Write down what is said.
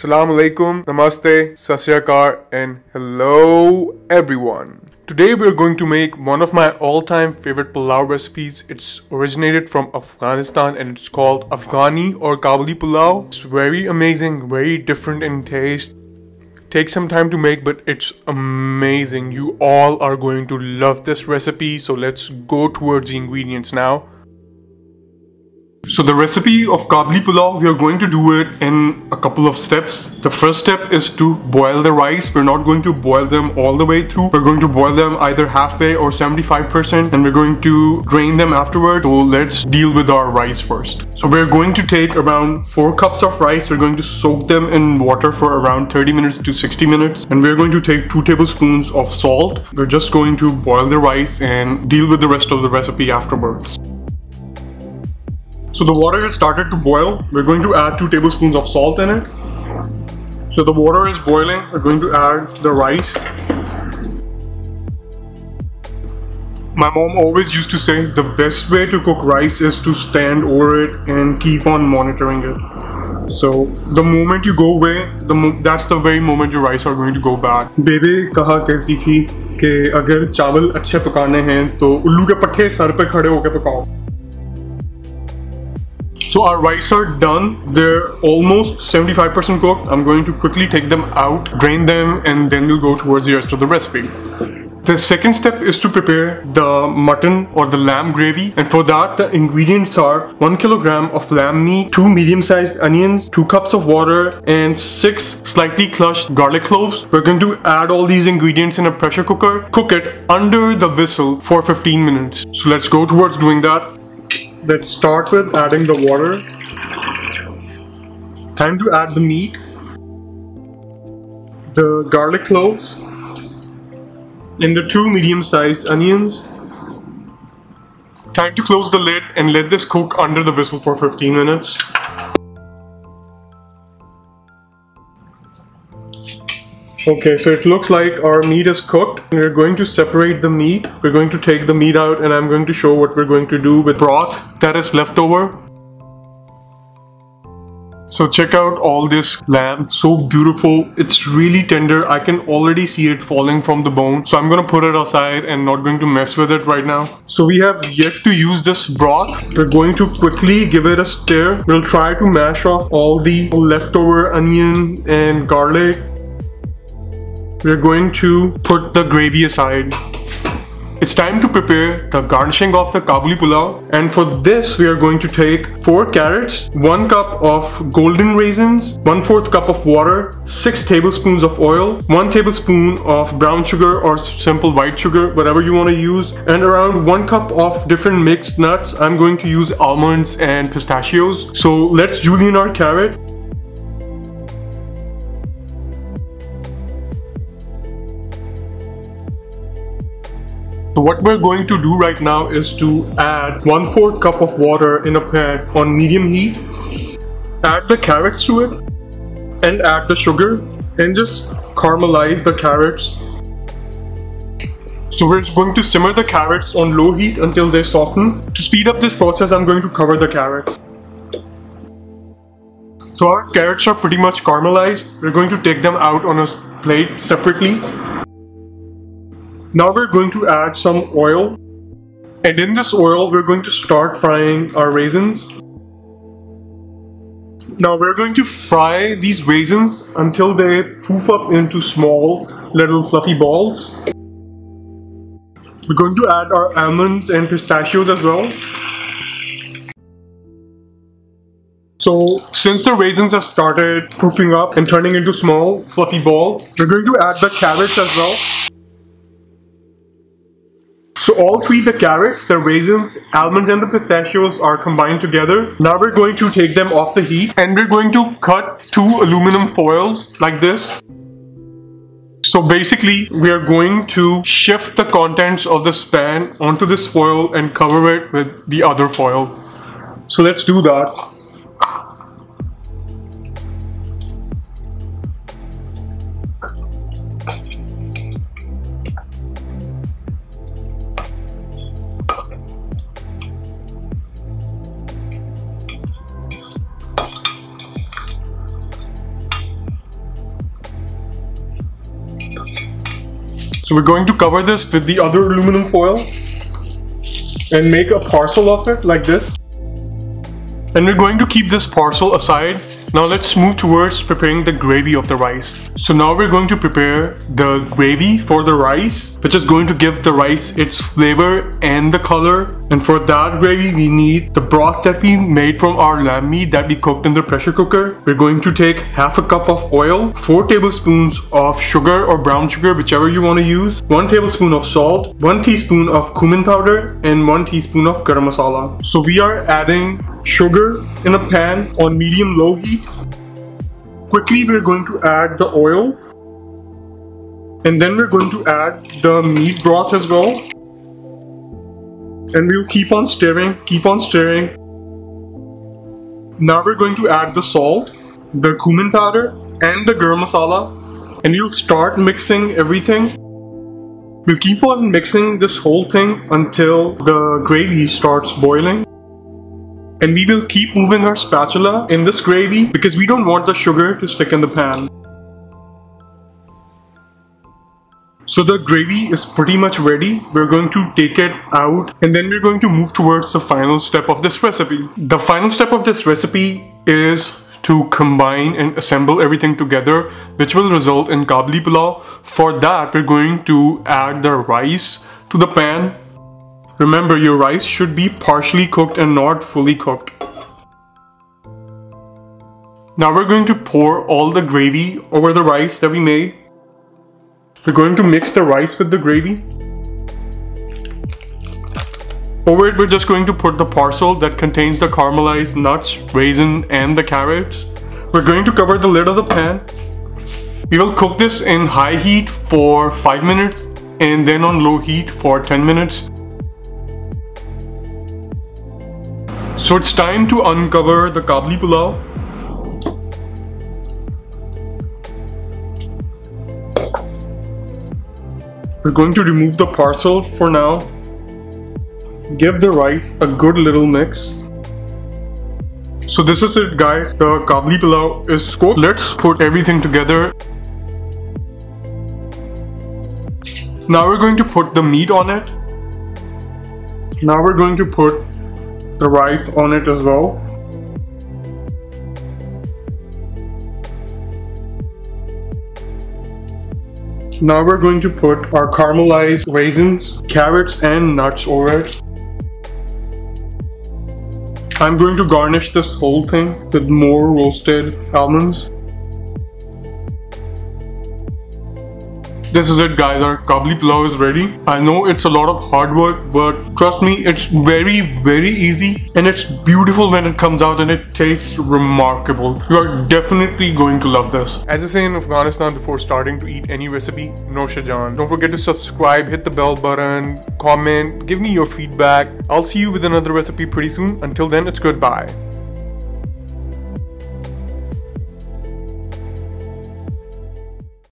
Assalamu alaikum, namaste, sat sri akal, and hello everyone. Today we're going to make one of my all-time favorite pulao recipes. It's originated from Afghanistan and it's called Afghani or Kabuli Pulao. It's very amazing, very different in taste. Takes some time to make, but it's amazing. You all are going to love this recipe. So let's go towards the ingredients now. So the recipe of Kabuli Pulao, we are going to do it in a couple of steps. The first step is to boil the rice. We're not going to boil them all the way through. We're going to boil them either halfway or 75%, and we're going to drain them afterward. So let's deal with our rice first. So we're going to take around 4 cups of rice. We're going to soak them in water for around 30 minutes to 60 minutes. And we're going to take 2 tablespoons of salt. We're just going to boil the rice and deal with the rest of the recipe afterwards. So the water has started to boil. We're going to add 2 tablespoons of salt in it. So the water is boiling. We're going to add the rice. My mom always used to say the best way to cook rice is to stand over it and keep on monitoring it. So the moment you go away, that's the very moment your rice are going to go bad. Baby कहा करती थी कि अगर चावल अच्छे पकाने हैं तो उल्लू के पट्टे सर पे खड़े होकर पकाओ. So our rice are done. They're almost 75% cooked. I'm going to quickly take them out, drain them, and then we'll go towards the rest of the recipe. The second step is to prepare the mutton or the lamb gravy, and for that the ingredients are 1 kilogram of lamb meat, 2 medium-sized onions, 2 cups of water, and 6 slightly crushed garlic cloves. We're going to add all these ingredients in a pressure cooker, cook it under the whistle for 15 minutes. So let's go towards doing that. Let's start with adding the water. Time to add the meat, the garlic cloves, and the 2 medium-sized onions. Time to close the lid and let this cook under the whistle for 15 minutes. Okay, so it looks like our meat is cooked. We're going to separate the meat. We're going to take the meat out and I'm going to show what we're going to do with broth that is left over. So check out all this lamb, so beautiful. It's really tender. I can already see it falling from the bone. So I'm gonna put it aside and not going to mess with it right now. So we have yet to use this broth. We're going to quickly give it a stir. We'll try to mash off all the leftover onion and garlic. We're going to put the gravy aside. It's time to prepare the garnishing of the Kabuli Pulao, and for this we are going to take 4 carrots, 1 cup of golden raisins, 1/4 cup of water, 6 tablespoons of oil, 1 tablespoon of brown sugar or simple white sugar, whatever you want to use, and around 1 cup of different mixed nuts. I'm going to use almonds and pistachios. So let's julienne our carrots. So what we're going to do right now is to add 1/4 cup of water in a pan on medium heat. Add the carrots to it and add the sugar and just caramelize the carrots. So we're going to simmer the carrots on low heat until they soften. To speed up this process, I'm going to cover the carrots. So our carrots are pretty much caramelized. We're going to take them out on a plate separately. Now we're going to add some oil, and in this oil we're going to start frying our raisins. Now we're going to fry these raisins until they poof up into small little fluffy balls. We're going to add our almonds and pistachios as well. So since the raisins have started poofing up and turning into small fluffy balls, we're going to add the carrots as well. So all 3, the carrots, the raisins, almonds and the pistachios are combined together. Now we're going to take them off the heat and we're going to cut 2 aluminum foils like this. So basically we are going to shift the contents of this pan onto this foil and cover it with the other foil. So let's do that. So we're going to cover this with the other aluminum foil and make a parcel of it like this. And we're going to keep this parcel aside. Now let's move towards preparing the gravy of the rice. So now we're going to prepare the gravy for the rice, which is going to give the rice its flavor and the color. And for that gravy, we need the broth that we made from our lamb meat that we cooked in the pressure cooker. We're going to take half a cup of oil, 4 tablespoons of sugar or brown sugar, whichever you want to use, 1 tablespoon of salt, 1 teaspoon of cumin powder, and 1 teaspoon of garam masala. So we are adding sugar in a pan on medium-low heat. Quickly we're going to add the oil, and then we're going to add the meat broth as well, and we'll keep on stirring. Now we're going to add the salt, the cumin powder, and the garam masala, and you'll start mixing everything. We'll keep on mixing this whole thing until the gravy starts boiling. And we will keep moving our spatula in this gravy because we don't want the sugar to stick in the pan. So the gravy is pretty much ready. We're going to take it out and then we're going to move towards the final step of this recipe. The final step of this recipe is to combine and assemble everything together, which will result in Afghani Pulao. For that, we're going to add the rice to the pan. Remember, your rice should be partially cooked and not fully cooked. Now we're going to pour all the gravy over the rice that we made. We're going to mix the rice with the gravy. Over it, we're just going to put the parcel that contains the caramelized nuts, raisin, and the carrots. We're going to cover the lid of the pan. We will cook this in high heat for 5 minutes and then on low heat for 10 minutes. So it's time to uncover the Afghani Pulao. We're going to remove the parcel for now. Give the rice a good little mix. So this is it, guys. The Afghani Pulao is cooked. Let's put everything together. Now we're going to put the meat on it. Now we're going to put the rice on it as well. Now we're going to put our caramelized raisins, carrots, and nuts over it. I'm going to garnish this whole thing with more roasted almonds. This is it, guys. Our Afghani Pulao is ready. I know it's a lot of hard work, but trust me, it's very, very easy. And it's beautiful when it comes out and it tastes remarkable. You are definitely going to love this. As I say in Afghanistan before starting to eat any recipe, Nosha Jan. Don't forget to subscribe, hit the bell button, comment, give me your feedback. I'll see you with another recipe pretty soon. Until then, it's goodbye.